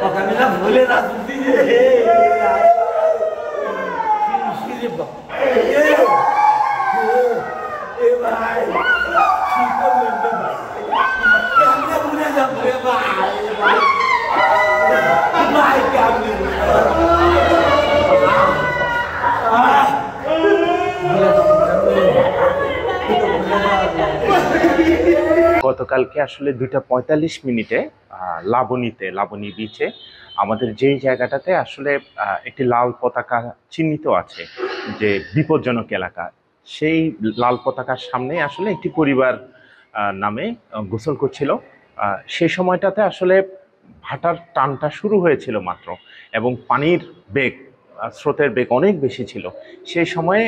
पकाने भोले राजनीति भाई গতকালকে আসলে 2:45 লাবণী বিচে আমাদের যেই জায়গাটাতে আসলে একটি লাল পতাকা চিহ্নিত আছে যে বিপজ্জনক এলাকা, সেই লাল পতাকার সামনে আসলে একটি পরিবার নামে গোসল করছিল। সেই সময়টাতে আসলে ভাটার টানটা শুরু হয়েছিল মাত্র, এবং পানির বেগ, স্রোতের বেগ অনেক বেশি ছিল। সেই সময়ে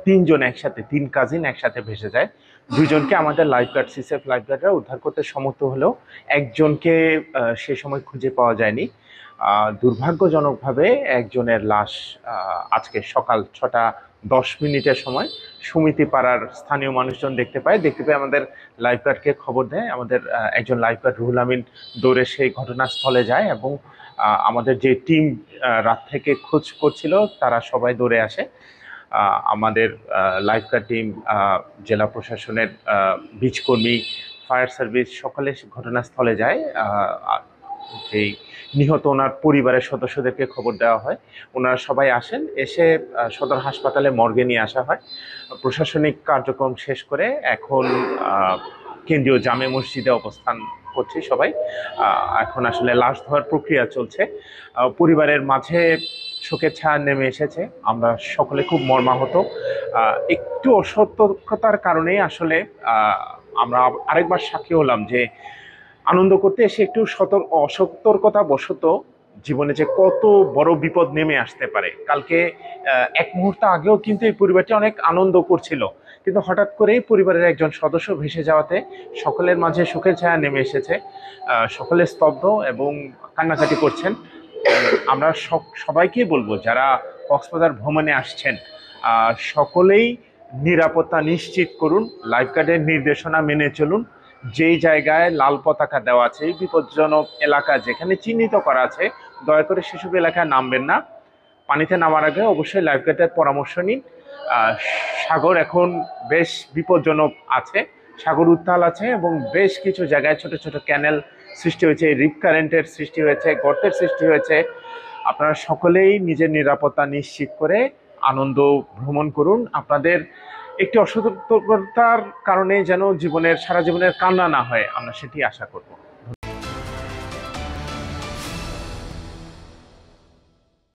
তিনজন একসাথে, 3 কাজিন একসাথে ভেসে যায়। 2জনকে আমাদের লাইফগার্ড, সিসেফ লাইফগার্ডরা উদ্ধার করতে সমর্থ হলেও একজনকে সে সময় খুঁজে পাওয়া যায়নি। দুর্ভাগ্যজনকভাবে একজনের লাশ আজকে সকাল 6:10 সময় সুমিতিপাড়ার স্থানীয় মানুষজন দেখতে পায় আমাদের লাইফগার্ডকে খবর দেয়। আমাদের একজন লাইফগার্ড রুহুল আমিন দৌড়ে সেই ঘটনাস্থলে যায়, এবং আমাদের যে টিম রাত থেকে খোঁজ করছিল তারা সবাই দৌড়ে আসে। আমাদের লাইফগার্ড টিম, জেলা প্রশাসনের বীজকর্মী, ফায়ার সার্ভিস সকলে ঘটনাস্থলে যায়। যেই নিহত ওনার পরিবারের সদস্যদেরকে খবর দেওয়া হয়, ওনারা সবাই আসেন, এসে সদর হাসপাতালে মর্গে নিয়ে আসা হয়। প্রশাসনিক কার্যক্রম শেষ করে এখন কেন্দ্রীয় জামে মসজিদে অবস্থান করছি সবাই। এখন আসলে লাশ ধোয়ার প্রক্রিয়া চলছে। পরিবারের মাঝে শোকের ছায়া নেমে এসেছে। আমরা সকলে খুব মর্মাহত। একটু অসতর্কতার কারণেই আসলে আমরা আরেকবার সাক্ষী হলাম যে আনন্দ করতে এসে একটু অসতর্কতা বশত জীবনে যে কত বড় বিপদ নেমে আসতে পারে। কালকে এক মুহূর্ত আগেও কিন্তু এই পরিবারটি অনেক আনন্দ করছিল, কিন্তু হঠাৎ করেই পরিবারের একজন সদস্য ভেসে যাওয়াতে সকলের মাঝে শোকের ছায়া নেমে এসেছে। সকলে স্তব্ধ এবং কান্নাকাটি করছেন। আমরা সবাইকেই বলবো, যারা কক্সবাজার ভ্রমণে আসছেন সকলেই নিরাপত্তা নিশ্চিত করুন, লাইফগার্ডের নির্দেশনা মেনে চলুন। যেই জায়গায় লাল পতাকা দেওয়া আছে, বিপজ্জনক এলাকা যেখানে চিহ্নিত করা আছে, দয়া করে সেসব এলাকায় নামবেন না। পানিতে নামার আগে অবশ্যই লাইফগার্ডের পরামর্শ নিন। সাগর এখন বেশ বিপজ্জনক আছে, সাগর উত্তাল আছে, এবং বেশ কিছু জায়গায় ছোট ছোট ক্যানেল সৃষ্টি হয়েছে, রিপ কারেন্টের সৃষ্টি হয়েছে, গর্তের সৃষ্টি হয়েছে। আপনারা সকলেই নিজের নিরাপত্তা নিশ্চিত করে আনন্দ ভ্রমণ করুন। আপনাদের একটি অসতর্কতার কারণে যেন সারা জীবনের কান্না না হয়, আমরা সেটি আশা করব।